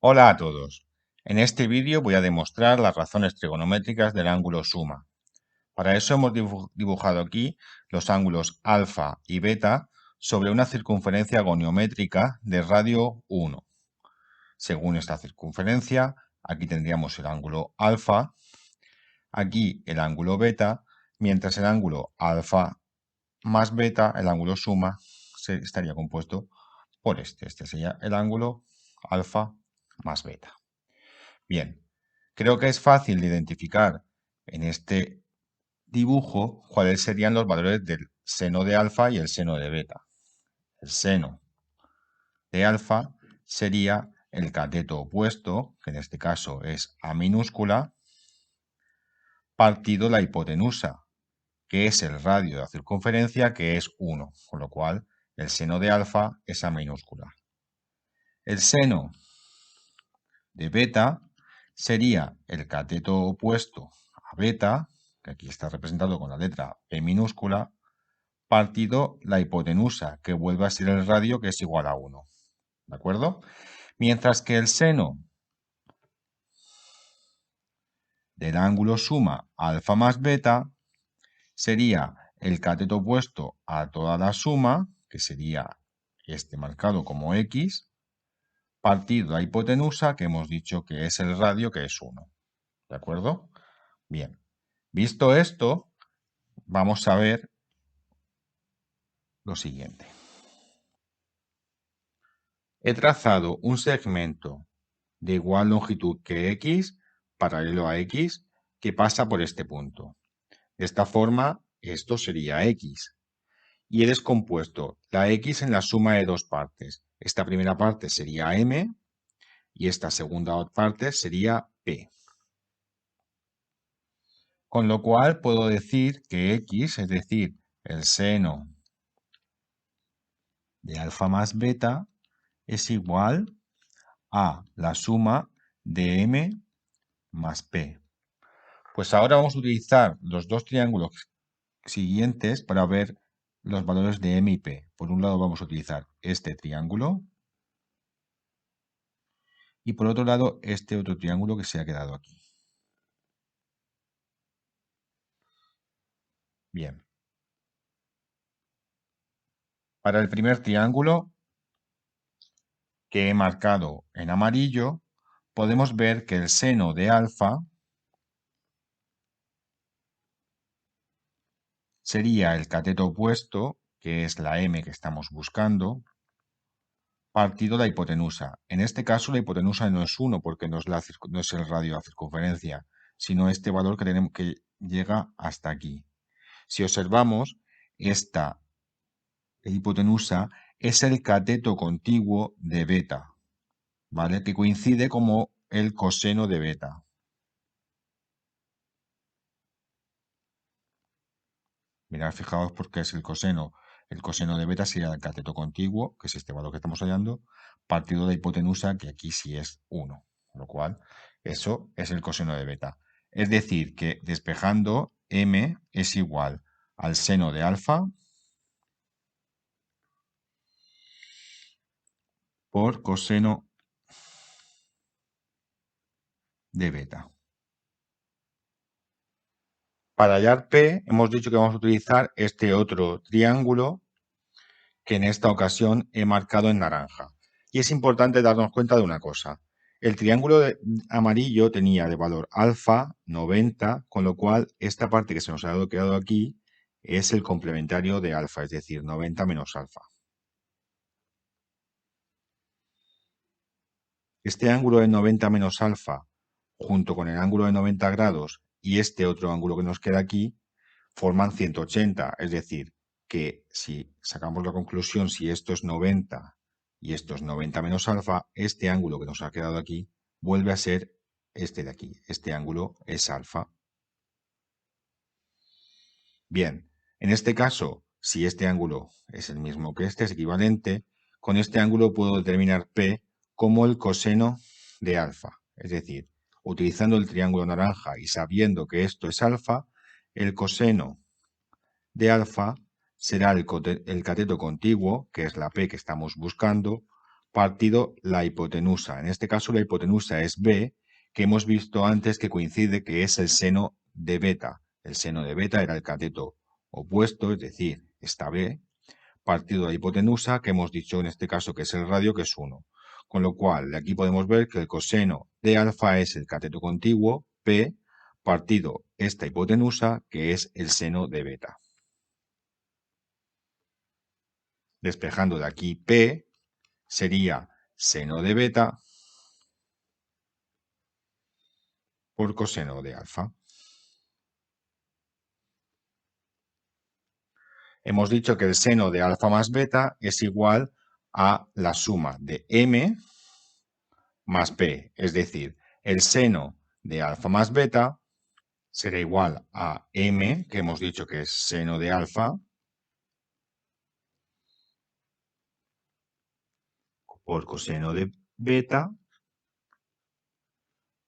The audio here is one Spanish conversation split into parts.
Hola a todos. En este vídeo voy a demostrar las razones trigonométricas del ángulo suma. Para eso hemos dibujado aquí los ángulos alfa y beta sobre una circunferencia goniométrica de radio 1. Según esta circunferencia, aquí tendríamos el ángulo alfa, aquí el ángulo beta, mientras el ángulo alfa más beta, el ángulo suma, estaría compuesto por este. Este sería el ángulo alfa más beta. Bien, creo que es fácil de identificar en este dibujo cuáles serían los valores del seno de alfa y el seno de beta. El seno de alfa sería el cateto opuesto, que en este caso es A minúscula, partido la hipotenusa, que es el radio de la circunferencia, que es 1, con lo cual el seno de alfa es A minúscula. El seno de beta sería el cateto opuesto a beta, que aquí está representado con la letra B minúscula, partido la hipotenusa, que vuelve a ser el radio, que es igual a 1. ¿De acuerdo? Mientras que el seno del ángulo suma alfa más beta sería el cateto opuesto a toda la suma, que sería este marcado como X, partido la hipotenusa, que hemos dicho que es el radio, que es 1. ¿De acuerdo? Bien. Visto esto, vamos a ver lo siguiente. He trazado un segmento de igual longitud que X, paralelo a X, que pasa por este punto. De esta forma, esto sería X. Y he descompuesto la X en la suma de dos partes. Esta primera parte sería M y esta segunda parte sería P. Con lo cual puedo decir que X, es decir, el seno de alfa más beta, es igual a la suma de M más P. Pues ahora vamos a utilizar los dos triángulos siguientes para ver los valores de M y P. Por un lado vamos a utilizar este triángulo y por otro lado este otro triángulo que se ha quedado aquí. Bien. Para el primer triángulo que he marcado en amarillo, podemos ver que el seno de alfa sería el cateto opuesto, que es la M que estamos buscando, partido la hipotenusa. En este caso la hipotenusa no es 1 porque no es el radio de la circunferencia, sino este valor que tenemos que llega hasta aquí. Si observamos, esta hipotenusa es el cateto contiguo de beta, ¿vale? Que coincide como el coseno de beta. Mirad, fijaos porque es el coseno. El coseno de beta sería el cateto contiguo, que es este valor que estamos hallando, partido de hipotenusa, que aquí sí es 1. Con lo cual, eso es el coseno de beta. Es decir, que despejando, m es igual al seno de alfa por coseno de beta. Para hallar P, hemos dicho que vamos a utilizar este otro triángulo que en esta ocasión he marcado en naranja. Y es importante darnos cuenta de una cosa. El triángulo amarillo tenía de valor alfa 90, con lo cual esta parte que se nos ha quedado aquí es el complementario de alfa, es decir, 90 menos alfa. Este ángulo de 90 menos alfa, junto con el ángulo de 90 grados y este otro ángulo que nos queda aquí, forman 180, es decir, que si sacamos la conclusión, si esto es 90 y esto es 90 menos alfa, este ángulo que nos ha quedado aquí vuelve a ser este de aquí. Este ángulo es alfa. Bien, en este caso, si este ángulo es el mismo que este, es equivalente, con este ángulo puedo determinar P como el coseno de alfa. Es decir, utilizando el triángulo naranja y sabiendo que esto es alfa, el coseno de alfa será el cateto contiguo, que es la P que estamos buscando, partido la hipotenusa. En este caso la hipotenusa es b, que hemos visto antes que coincide que es el seno de beta. El seno de beta era el cateto opuesto, es decir, esta b, partido de la hipotenusa, que hemos dicho en este caso que es el radio, que es 1. Con lo cual, de aquí podemos ver que el coseno de alfa es el cateto contiguo, p, partido esta hipotenusa, que es el seno de beta. Despejando de aquí p, sería seno de beta por coseno de alfa. Hemos dicho que el seno de alfa más beta es igual a la suma de m más p, es decir, el seno de alfa más beta será igual a m, que hemos dicho que es seno de alfa, por coseno de beta,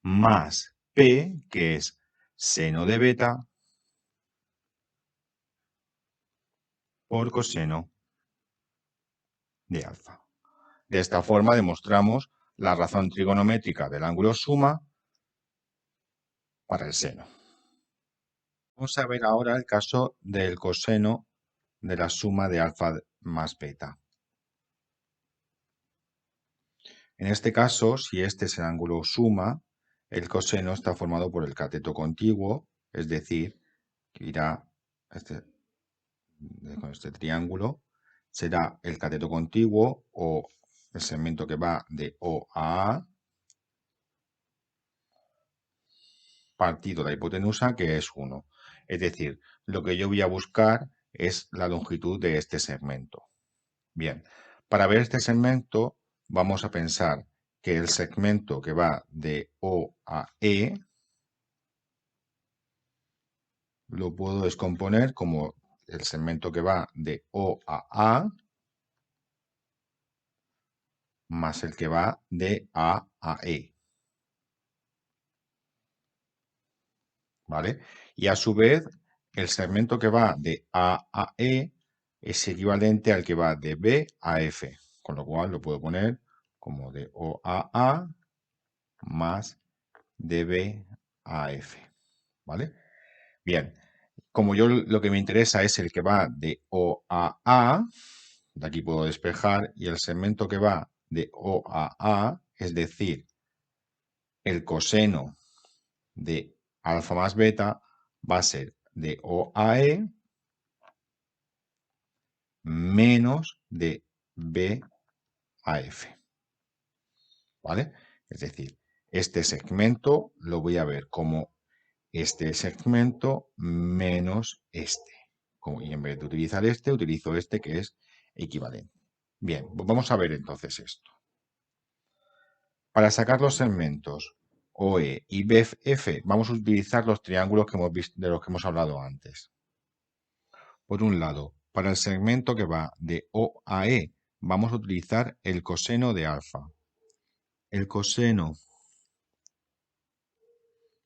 más p, que es seno de beta, por coseno de alfa. De esta forma demostramos la razón trigonométrica del ángulo suma para el seno. Vamos a ver ahora el caso del coseno de la suma de alfa más beta. En este caso, si este es el ángulo suma, el coseno está formado por el cateto contiguo, es decir, que irá con este triángulo, será el cateto contiguo o el segmento que va de O a A, partido la hipotenusa, que es 1. Es decir, lo que yo voy a buscar es la longitud de este segmento. Bien, para ver este segmento vamos a pensar que el segmento que va de O a E lo puedo descomponer como el segmento que va de O a A más el que va de A a E. ¿Vale? Y a su vez, el segmento que va de A a E es equivalente al que va de B a F, con lo cual lo puedo poner como de O a A más de B a F, ¿vale? Bien, como yo lo que me interesa es el que va de O a A, de aquí puedo despejar, y el segmento que va de O a A, es decir, el coseno de alfa más beta, va a ser de O a E menos de B a F. ¿Vale? Es decir, este segmento lo voy a ver como este segmento menos este. Y en vez de utilizar este, utilizo este que es equivalente. Bien, pues vamos a ver entonces esto. Para sacar los segmentos OE y BF, vamos a utilizar los triángulos que hemos visto, de los que hemos hablado antes. Por un lado, para el segmento que va de O a E, vamos a utilizar el coseno de alfa. El coseno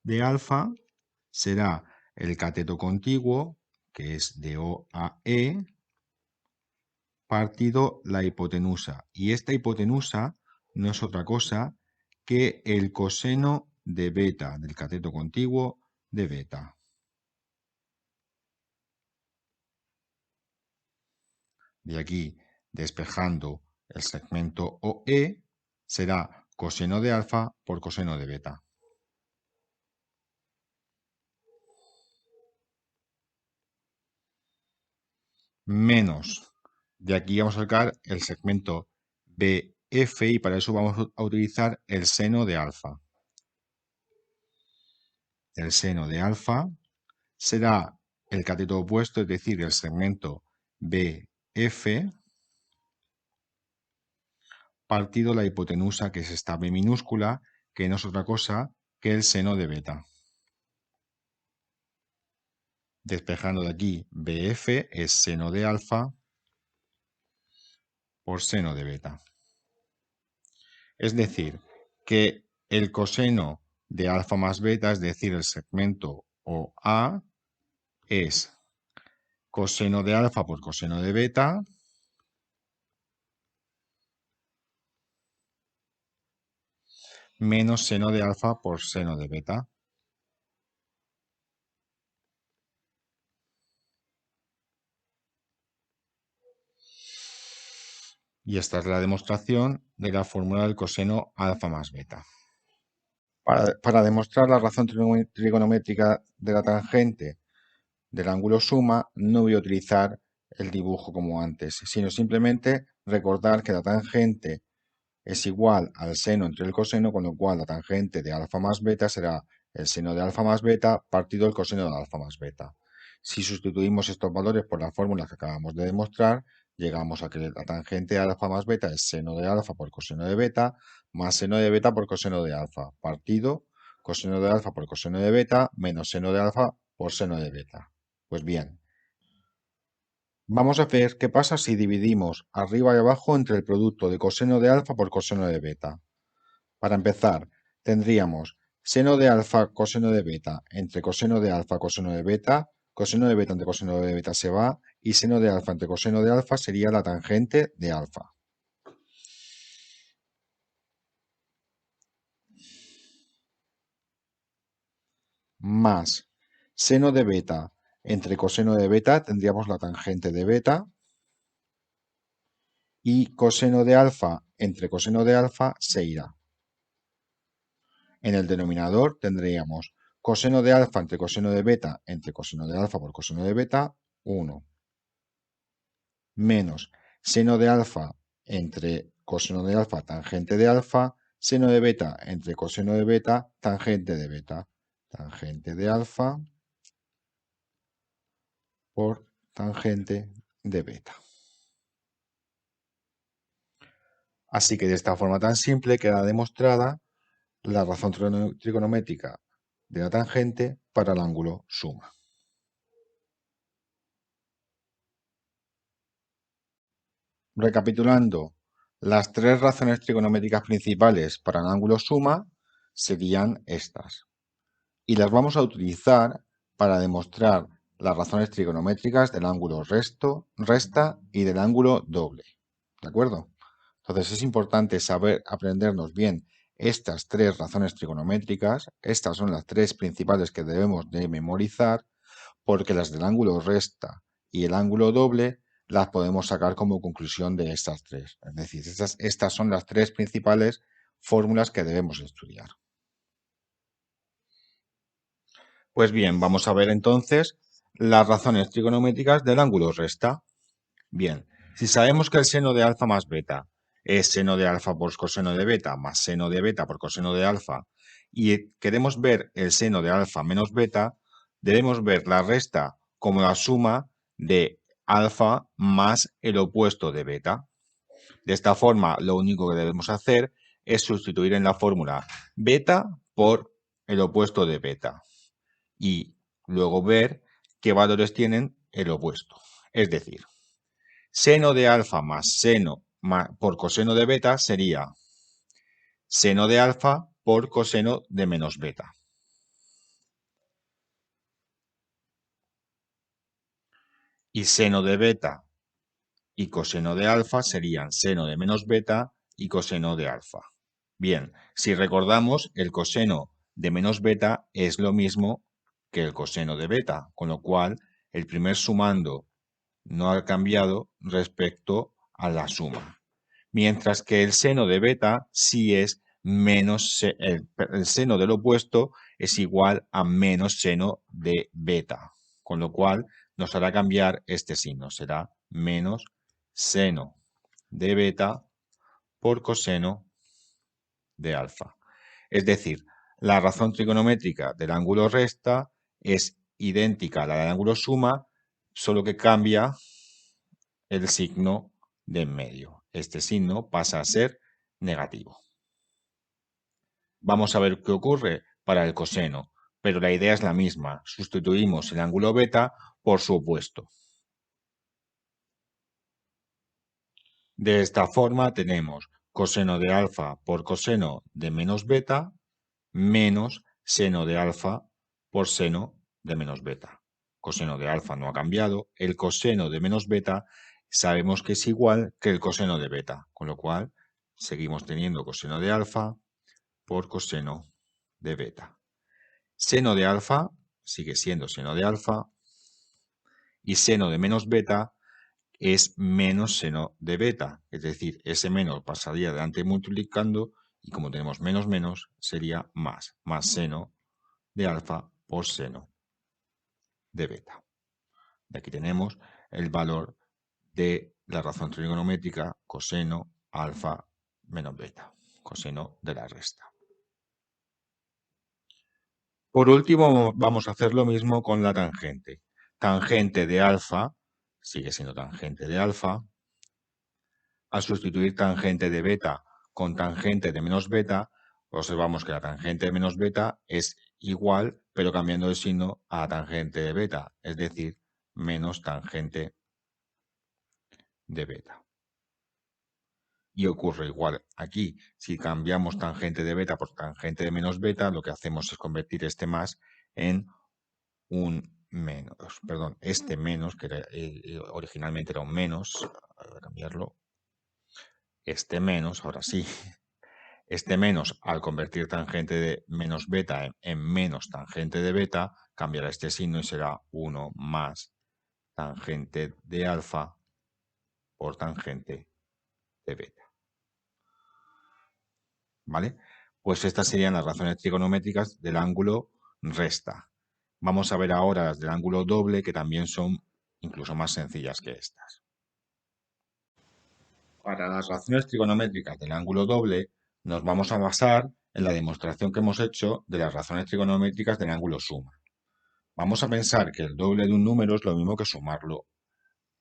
de alfa será el cateto contiguo, que es de O a E, partido la hipotenusa. Y esta hipotenusa no es otra cosa que el coseno de beta, del cateto contiguo de beta. De aquí, despejando el segmento OE, será coseno de alfa por coseno de beta. Menos, de aquí vamos a sacar el segmento BF y para eso vamos a utilizar el seno de alfa. El seno de alfa será el cateto opuesto, es decir, el segmento BF partido la hipotenusa, que es esta B minúscula, que no es otra cosa que el seno de beta. Despejando de aquí, BF es seno de alfa por seno de beta. Es decir, que el coseno de alfa más beta, es decir, el segmento OA, es coseno de alfa por coseno de beta menos seno de alfa por seno de beta. Y esta es la demostración de la fórmula del coseno alfa más beta. Para demostrar la razón trigonométrica de la tangente del ángulo suma, no voy a utilizar el dibujo como antes, sino simplemente recordar que la tangente es igual al seno entre el coseno, con lo cual la tangente de alfa más beta será el seno de alfa más beta partido el coseno de alfa más beta. Si sustituimos estos valores por las fórmulas que acabamos de demostrar, llegamos a que la tangente de alfa más beta es seno de alfa por coseno de beta más seno de beta por coseno de alfa partido coseno de alfa por coseno de beta menos seno de alfa por seno de beta. Pues bien, vamos a ver qué pasa si dividimos arriba y abajo entre el producto de coseno de alfa por coseno de beta. Para empezar, tendríamos seno de alfa coseno de beta entre coseno de alfa coseno de beta entre coseno de beta se va, y seno de alfa entre coseno de alfa sería la tangente de alfa. Más seno de beta entre coseno de beta tendríamos la tangente de beta, y coseno de alfa entre coseno de alfa se irá. En el denominador tendríamos coseno de alfa entre coseno de beta entre coseno de alfa por coseno de beta, 1. Menos seno de alfa entre coseno de alfa tangente de alfa, seno de beta entre coseno de beta tangente de beta. Tangente de alfa por tangente de beta. Así que de esta forma tan simple queda demostrada la razón trigonométrica de la tangente para el ángulo suma. Recapitulando, las tres razones trigonométricas principales para el ángulo suma serían estas. Y las vamos a utilizar para demostrar las razones trigonométricas del ángulo resta y del ángulo doble. ¿De acuerdo? Entonces es importante saber aprendernos bien estas tres razones trigonométricas. Estas son las tres principales que debemos de memorizar, porque las del ángulo resta y el ángulo doble las podemos sacar como conclusión de estas tres. Es decir, estas son las tres principales fórmulas que debemos estudiar. Pues bien, vamos a ver entonces las razones trigonométricas del ángulo resta. Bien, si sabemos que el seno de alfa más beta es seno de alfa por coseno de beta más seno de beta por coseno de alfa, y queremos ver el seno de alfa menos beta, debemos ver la resta como la suma de alfa más el opuesto de beta. De esta forma, lo único que debemos hacer es sustituir en la fórmula beta por el opuesto de beta y luego ver qué valores tienen el opuesto. Es decir, seno de alfa más seno por coseno de beta sería seno de alfa por coseno de menos beta. Y seno de beta y coseno de alfa serían seno de menos beta y coseno de alfa. Bien, si recordamos, el coseno de menos beta es lo mismo que el coseno de beta, con lo cual el primer sumando no ha cambiado respecto a la suma. Mientras que el seno de beta sí es menos, el seno del opuesto es igual a menos seno de beta, con lo cual nos hará cambiar este signo, será menos seno de beta por coseno de alfa. Es decir, la razón trigonométrica del ángulo resta es idéntica a la del ángulo suma, solo que cambia el signo de en medio. Este signo pasa a ser negativo. Vamos a ver qué ocurre para el coseno, pero la idea es la misma. Sustituimos el ángulo beta por su opuesto. De esta forma tenemos coseno de alfa por coseno de menos beta menos seno de alfa por seno de menos beta. Coseno de alfa no ha cambiado. El coseno de menos beta sabemos que es igual que el coseno de beta, con lo cual seguimos teniendo coseno de alfa por coseno de beta. Seno de alfa sigue siendo seno de alfa y seno de menos beta es menos seno de beta. Es decir, ese menos pasaría adelante multiplicando y como tenemos menos menos sería más seno de alfa por seno de beta. Y aquí tenemos el valor de la razón trigonométrica coseno alfa menos beta, coseno de la resta. Por último, vamos a hacer lo mismo con la tangente. Tangente de alfa sigue siendo tangente de alfa. Al sustituir tangente de beta con tangente de menos beta, observamos que la tangente de menos beta es igual, pero cambiando de signo a la tangente de beta, es decir, menos tangente de beta. Y ocurre igual aquí. Si cambiamos tangente de beta por tangente de menos beta, lo que hacemos es convertir este más en un menos. Perdón, este menos, que originalmente era un menos, voy a cambiarlo. Este menos, ahora sí. Este menos, al convertir tangente de menos beta en menos tangente de beta, cambiará este signo y será 1 más tangente de alfa por tangente de beta. ¿Vale? Pues estas serían las razones trigonométricas del ángulo resta. Vamos a ver ahora las del ángulo doble, que también son incluso más sencillas que estas. Para las razones trigonométricas del ángulo doble, nos vamos a basar en la demostración que hemos hecho de las razones trigonométricas del ángulo suma. Vamos a pensar que el doble de un número es lo mismo que sumarlo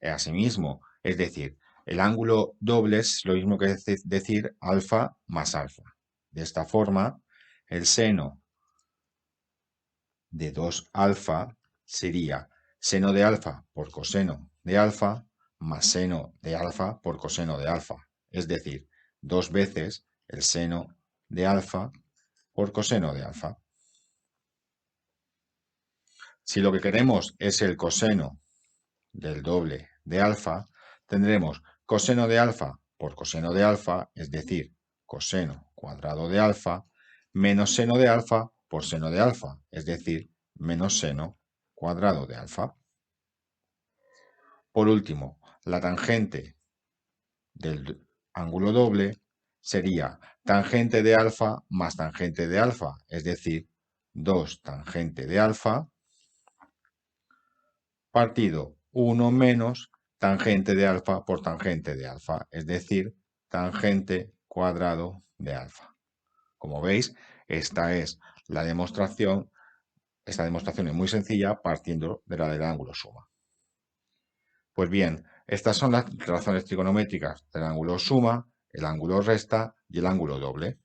a sí mismo. Es decir, el ángulo doble es lo mismo que decir alfa más alfa. De esta forma, el seno de 2 alfa sería seno de alfa por coseno de alfa más seno de alfa por coseno de alfa. Es decir, 2 veces el seno de alfa por coseno de alfa. Si lo que queremos es el coseno del doble de alfa, tendremos coseno de alfa por coseno de alfa, es decir, coseno cuadrado de alfa, menos seno de alfa por seno de alfa, es decir, menos seno cuadrado de alfa. Por último, la tangente del ángulo doble sería tangente de alfa más tangente de alfa, es decir, 2 tangente de alfa partido 1 menos tangente de alfa por tangente de alfa, es decir, tangente cuadrado de alfa. Como veis, esta es la demostración. Esta demostración es muy sencilla partiendo de la del ángulo suma. Pues bien, estas son las razones trigonométricas del ángulo suma, el ángulo resta y el ángulo doble.